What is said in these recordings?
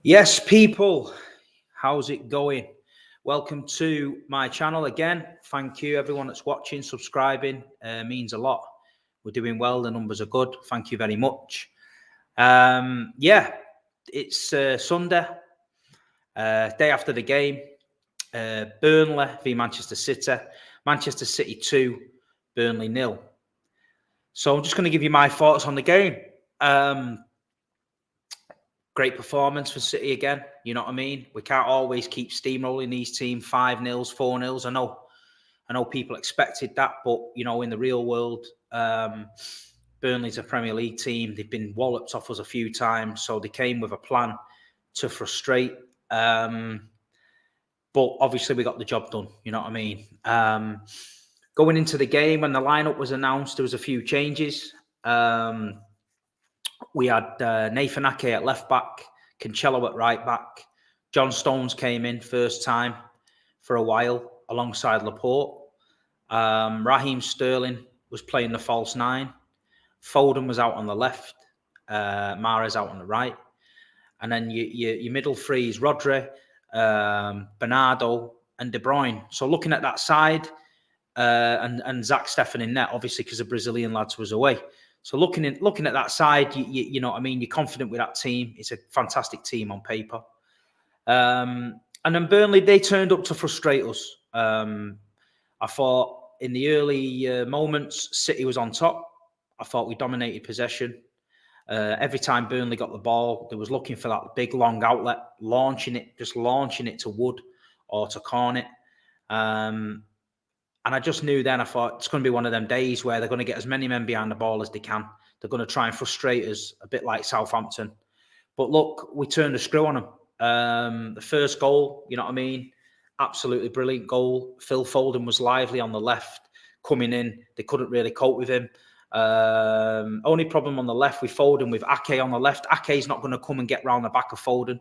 Yes, people, how's it going? Welcome to my channel again. Thank you, everyone that's watching, subscribing. Means a lot. We're doing well. The numbers are good. Thank you very much. Yeah, it's Sunday, day after the game. Burnley v Manchester City. Manchester City 2, Burnley 0. So I'm just going to give you my thoughts on the game. Great performance for City again. You know what I mean? We can't always keep steamrolling these teams 5-0s, 4-0s. I know people expected that, but in the real world, Burnley's a Premier League team. They've been walloped off us a few times, so they came with a plan to frustrate. But obviously, we got the job done. You know what I mean? Going into the game, when the lineup was announced, there was a few changes. We had Nathan Ake at left back, Cancelo at right back. John Stones came in first time for a while alongside Laporte. Raheem Sterling was playing the false 9. Foden was out on the left. Mahrez out on the right. And then your middle three is Rodri, Bernardo and De Bruyne. So looking at that side, and Zach Steffen in net, obviously because the Brazilian lads was away. So looking at that side, you know what I mean, you're confident with that team. It's a fantastic team on paper. And then Burnley, they turned up to frustrate us. I thought in the early moments, City was on top. I thought we dominated possession. Every time Burnley got the ball, they was looking for that big long outlet, launching it to Wood or to Cornet. And I just knew then, I thought it's going to be one of them days where they're going to get as many men behind the ball as they can. They're going to try and frustrate us, a bit like Southampton. But look, we turned the screw on them. The first goal, you know what I mean? Absolutely brilliant goal. Phil Foden was lively on the left, coming in. They couldn't really cope with him. Only problem on the left with Foden, with Ake on the left. Ake's not going to come and get round the back of Foden.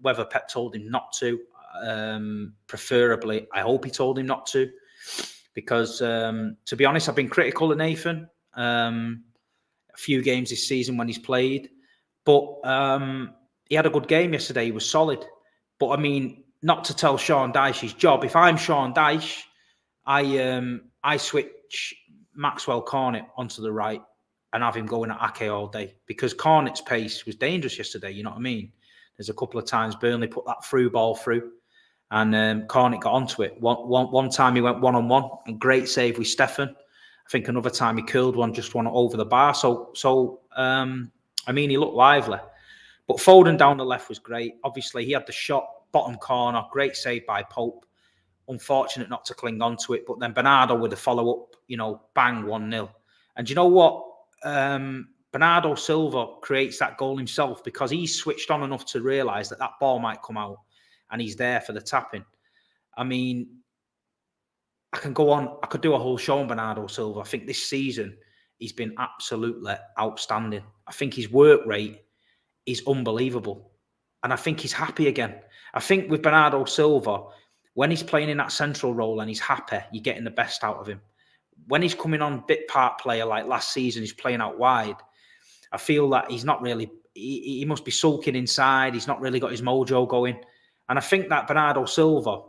Whether Pep told him not to, preferably, I hope he told him not to. Because, to be honest, I've been critical of Nathan a few games this season when he's played. But he had a good game yesterday. He was solid. But, I mean, not to tell Sean Dyche's job. If I'm Sean Dyche, I switch Maxwell Cornet onto the right and have him going at Ake all day. Because Cornet's pace was dangerous yesterday, you know what I mean? There's a couple of times Burnley put that through ball through. And Cornet got onto it. One time he went one-on-one, and great save with Steffen. I think another time he curled one over the bar. So I mean, he looked lively. But Foden down the left was great. Obviously, he had the shot, bottom corner, great save by Pope. Unfortunate not to cling on to it. But then Bernardo with the follow-up, bang, 1-0. And you know what? Bernardo Silva creates that goal himself because he's switched on enough to realise that ball might come out. And he's there for the tapping. I mean, I can go on. I could do a whole show on Bernardo Silva. I think this season he's been absolutely outstanding. I think his work rate is unbelievable. And I think he's happy again. I think with Bernardo Silva, when he's playing in that central role and he's happy, you're getting the best out of him. When he's coming on bit part player like last season, he's playing out wide. I feel that he's not really, he must be sulking inside. He's not really got his mojo going. And I think that Bernardo Silva,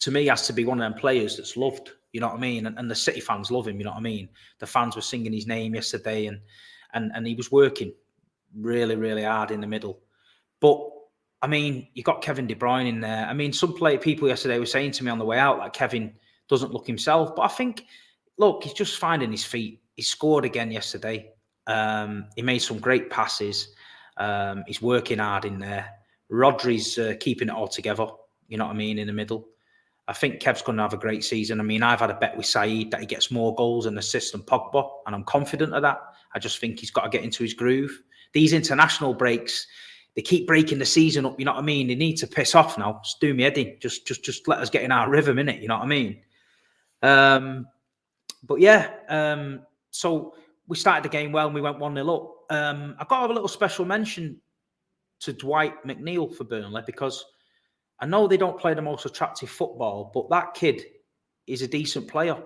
to me, has to be one of them players that's loved, you know what I mean? And the City fans love him, you know what I mean? The fans were singing his name yesterday and he was working really, really hard in the middle. But, I mean, you got Kevin De Bruyne in there. I mean, some people yesterday were saying to me on the way out that Kevin doesn't look himself. But I think, look, he's just finding his feet. He scored again yesterday. He made some great passes. He's working hard in there. Rodri's keeping it all together, you know what I mean, in the middle. I think Kev's going to have a great season. I mean, I've had a bet with Saeed that he gets more goals and assists than Pogba, and I'm confident of that. I just think he's got to get into his groove. These international breaks, they keep breaking the season up, you know what I mean? They need to piss off now. Just do me head in. Just let us get in our rhythm, innit? You know what I mean? But yeah, so we started the game well and we went 1-0 up. I've got to have a little special mention to Dwight McNeil for Burnley because I know they don't play the most attractive football, but that kid is a decent player.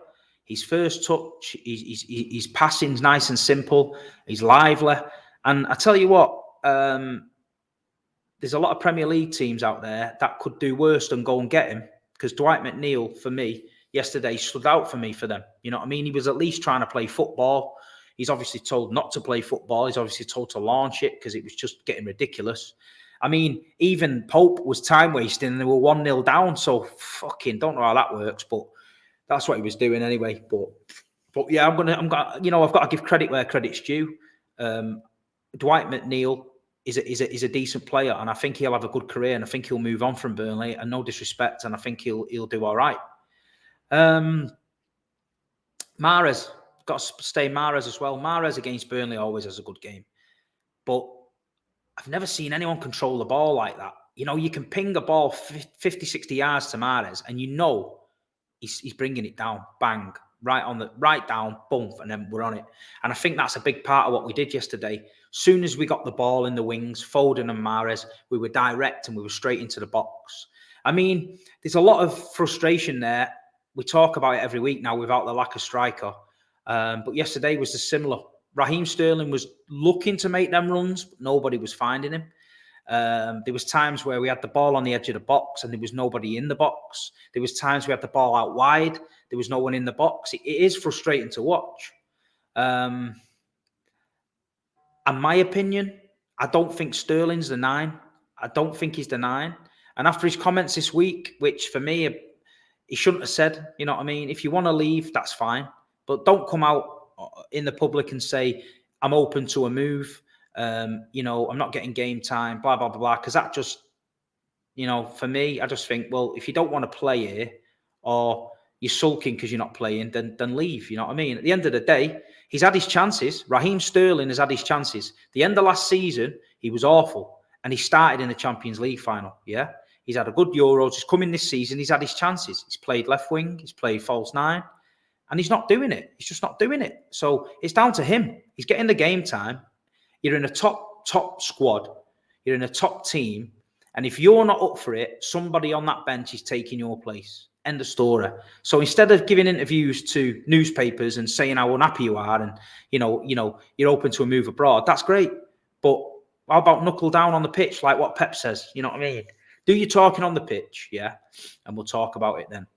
His first touch, his passing's nice and simple. He's lively. And I tell you what, there's a lot of Premier League teams out there that could do worse than go and get him, because Dwight McNeil, for me, yesterday stood out for me for them. You know what I mean? He was at least trying to play football. He's obviously told not to play football. He's obviously told to launch it because it was just getting ridiculous. I mean, even Pope was time wasting and they were 1-0 down. So fucking don't know how that works, but that's what he was doing anyway. But yeah, I've got to give credit where credit's due. Dwight McNeil is a decent player, and I think he'll have a good career, and I think he'll move on from Burnley. And no disrespect, and I think he'll do all right. Mahrez, got to stay Mahrez as well. Mahrez against Burnley always has a good game, but I've never seen anyone control the ball like that. You know, you can ping a ball 50, 60 yards to Mahrez, and you know he's bringing it down, bang, right down, boom, and then we're on it. And I think that's a big part of what we did yesterday. Soon as we got the ball in the wings, Foden and Mahrez, we were direct and we were straight into the box. I mean, there's a lot of frustration there. We talk about it every week now without the lack of striker. But yesterday was similar. Raheem Sterling was looking to make them runs, but nobody was finding him. There was times where we had the ball on the edge of the box and there was nobody in the box. There was times we had the ball out wide. There was no one in the box. It is frustrating to watch. In my opinion, I don't think Sterling's the 9. I don't think he's the 9. And after his comments this week, which for me, he shouldn't have said, you know what I mean? If you want to leave, that's fine. But don't come out in the public and say, I'm open to a move. I'm not getting game time, blah, blah, blah, blah. Because that just, for me, I just think, well, if you don't want to play here or you're sulking because you're not playing, then leave. You know what I mean? At the end of the day, he's had his chances. Raheem Sterling has had his chances. The end of last season, he was awful. And he started in the Champions League final, yeah? He's had a good Euros. He's come in this season. He's had his chances. He's played left wing. He's played false 9. And he's not doing it. He's just not doing it. So it's down to him. He's getting the game time. You're in a top squad. You're in a top team. And if you're not up for it, somebody on that bench is taking your place. End of story. So instead of giving interviews to newspapers and saying how unhappy you are and, you're open to a move abroad, that's great. But how about knuckle down on the pitch like what Pep says? You know what I mean? Do your talking on the pitch, yeah? And we'll talk about it then.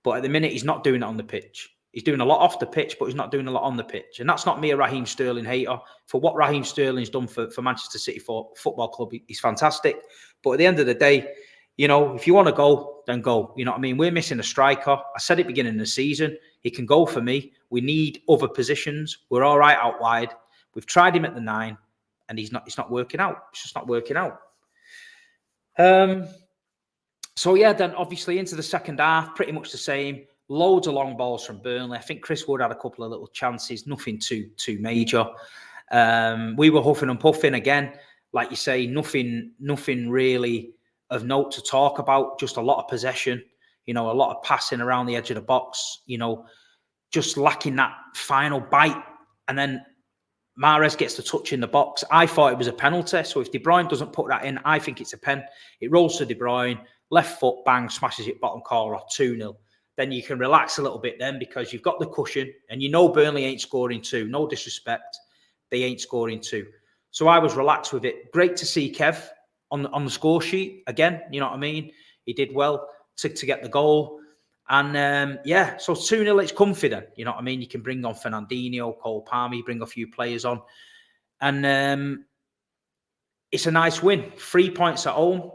But at the minute, he's not doing it on the pitch. He's doing a lot off the pitch, but he's not doing a lot on the pitch. And that's not me, a Raheem Sterling hater. For what Raheem Sterling's done for Manchester City Football Club, he's fantastic. But at the end of the day, if you want to go, then go. You know what I mean? We're missing a striker. I said it beginning of the season. He can go for me. We need other positions. We're all right out wide. We've tried him at the 9, and it's not working out. It's just not working out. So yeah, then obviously into the second half, pretty much the same. Loads of long balls from Burnley. I think Chris Wood had a couple of little chances, nothing too major. We were huffing and puffing again, like you say, nothing really of note to talk about. Just a lot of possession, a lot of passing around the edge of the box. Just lacking that final bite, and then Mahrez gets the touch in the box. I thought it was a penalty. So if De Bruyne doesn't put that in, I think it's a pen. It rolls to De Bruyne, left foot, bang, smashes it bottom corner off 2-0. Then you can relax a little bit then because you've got the cushion and Burnley ain't scoring 2. No disrespect. They ain't scoring 2. So I was relaxed with it. Great to see Kev on the score sheet again. You know what I mean? He did well to get the goal. And so 2-0, it's comfy then. You know what I mean? You can bring on Fernandinho, Cole Palmer, bring a few players on. And it's a nice win. 3 points at home.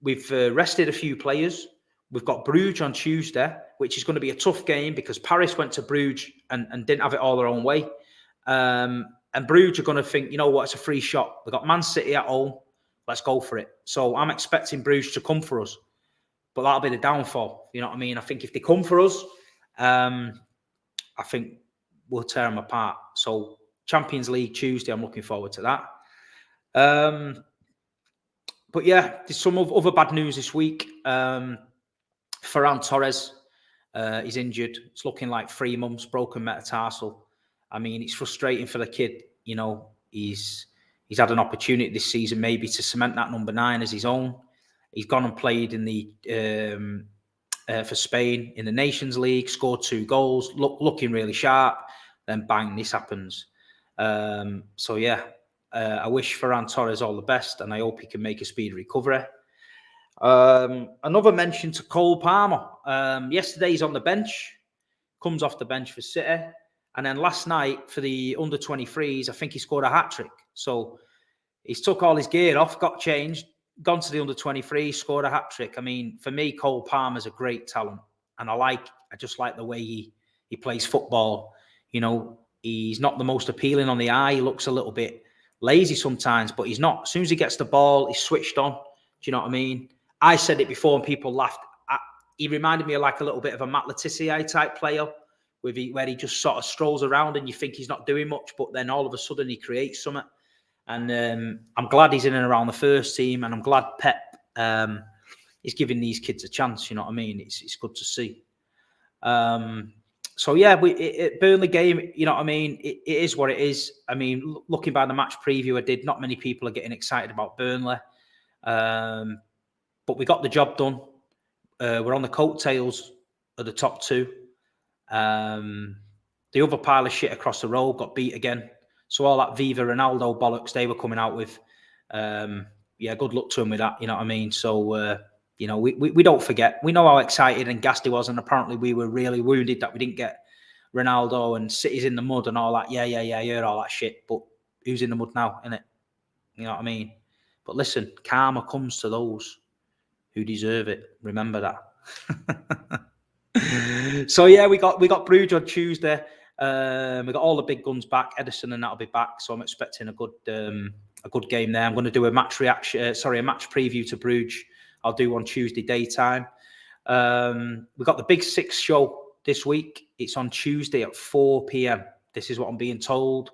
We've rested a few players. We've got Bruges on Tuesday, which is going to be a tough game because Paris went to Bruges and didn't have it all their own way. And Bruges are going to think, you know what, it's a free shot. We've got Man City at home. Let's go for it. So I'm expecting Bruges to come for us. But that'll be the downfall. You know what I mean? I think if they come for us, I think we'll tear them apart. So Champions League Tuesday, I'm looking forward to that. But yeah, there's some other bad news this week. Ferran Torres is injured. It's looking like 3 months, broken metatarsal. I mean, it's frustrating for the kid. He's had an opportunity this season maybe to cement that number 9 as his own. He's gone and played in the for Spain in the Nations League, scored 2 goals, looking really sharp. Then bang, this happens. So yeah, I wish Ferran Torres all the best, and I hope he can make a speedy recovery. Another mention to Cole Palmer. Yesterday he's on the bench, comes off the bench for City, and then last night for the under-23s, I think he scored a hat-trick. So he's took all his gear off, got changed, gone to the under-23, scored a hat-trick. I mean, for me, Cole Palmer's a great talent, and I just like the way he plays football. You know, he's not the most appealing on the eye. He looks a little bit lazy sometimes, but he's not. As soon as he gets the ball, he's switched on. Do you know what I mean? I said it before and people laughed. He reminded me of like a little bit of a Matt Letizia type player, where he just sort of strolls around and you think he's not doing much, but then all of a sudden he creates something. And I'm glad he's in and around the first team, and I'm glad Pep is giving these kids a chance. You know what I mean? It's good to see. So yeah, Burnley game, you know what I mean? It is what it is. I mean, looking by the match preview I did, not many people are getting excited about Burnley. But we got the job done. We're on the coattails of the top two. The other pile of shit across the road got beat again. So all that Viva Ronaldo bollocks they were coming out with, yeah, good luck to him with that. You know what I mean? So, you know, we don't forget. We know how excited and gassed he was, and apparently we were really wounded that we didn't get Ronaldo and City's in the mud and all that. Yeah, I heard all that shit. But who's in the mud now, innit? You know what I mean? But listen, karma comes to those who deserve it. Remember that. So yeah, we got Bruges on Tuesday. We got all the big guns back. Edison and that'll be back. So I'm expecting a good game there. I'm going to do a match preview to Bruges. I'll do on Tuesday daytime. We got the Big Six show this week. It's on Tuesday at 4 p.m. This is what I'm being told.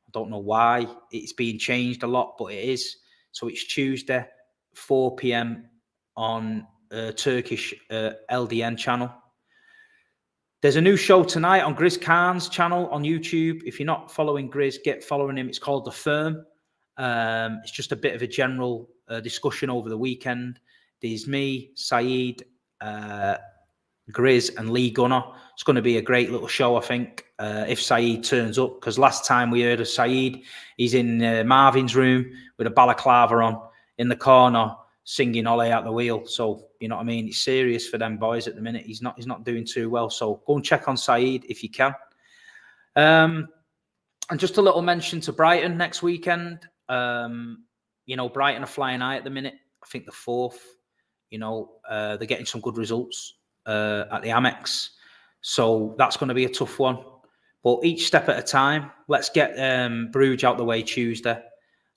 I don't know why it's being changed a lot, but it is. So it's Tuesday, 4 p.m. on Turkish LDN channel. There's a new show tonight on Grizz Khan's channel on YouTube. If you're not following Grizz, get following him. It's called The Firm. It's just a bit of a general discussion over the weekend. There's me, Saeed, Grizz, and Lee Gunner. It's going to be a great little show, I think, if Saeed turns up. Because last time we heard of Saeed, he's in Marvin's room with a balaclava on in the corner, singing Ole out the wheel. So, you know what I mean? It's serious for them boys at the minute. He's not doing too well. So go and check on Saeed if you can. And just a little mention to Brighton next weekend. You know, Brighton are flying high at the minute. I think the fourth. You know, they're getting some good results at the Amex. So that's going to be a tough one. But each step at a time. Let's get Bruges out the way Tuesday.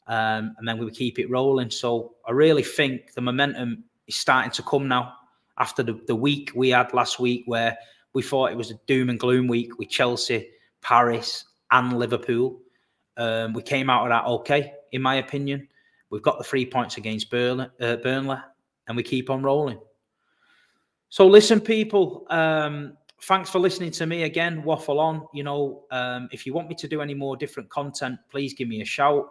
And then we keep it rolling. So I really think the momentum is starting to come now after the week we had last week where we thought it was a doom and gloom week with Chelsea, Paris and Liverpool. We came out of that okay, in my opinion. We've got the 3 points against Burnley and we keep on rolling. So listen, people, thanks for listening to me again, waffle on. You know, if you want me to do any more different content, please give me a shout.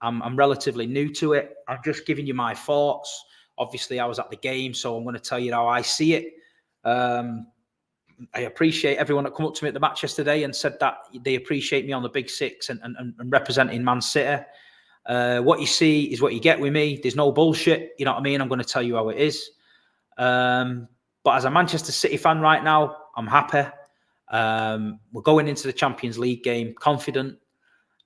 I'm relatively new to it. I'm just giving you my thoughts. Obviously, I was at the game, so I'm going to tell you how I see it. I appreciate everyone that come up to me at the match yesterday and said that they appreciate me on the Big Six and representing Man City. What you see is what you get with me. There's no bullshit. You know what I mean? I'm going to tell you how it is. But as a Manchester City fan right now, I'm happy. We're going into the Champions League game confident.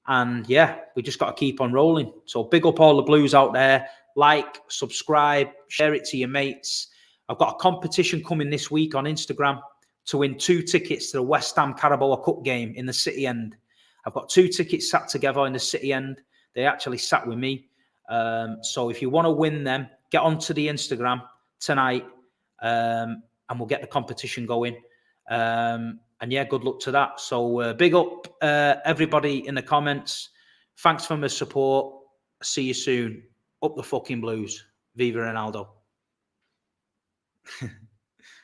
And yeah, we just got to keep on rolling. So big up all the Blues out there. Like, subscribe, share it to your mates. I've got a competition coming this week on Instagram to win 2 tickets to the West Ham Carabao Cup game in the City End. I've got 2 tickets sat together in the City End. They actually sat with me. So if you want to win them, get onto the Instagram tonight and we'll get the competition going. And yeah, good luck to that. So big up everybody in the comments. Thanks for the support. See you soon. Up the fucking Blues. Viva Ronaldo.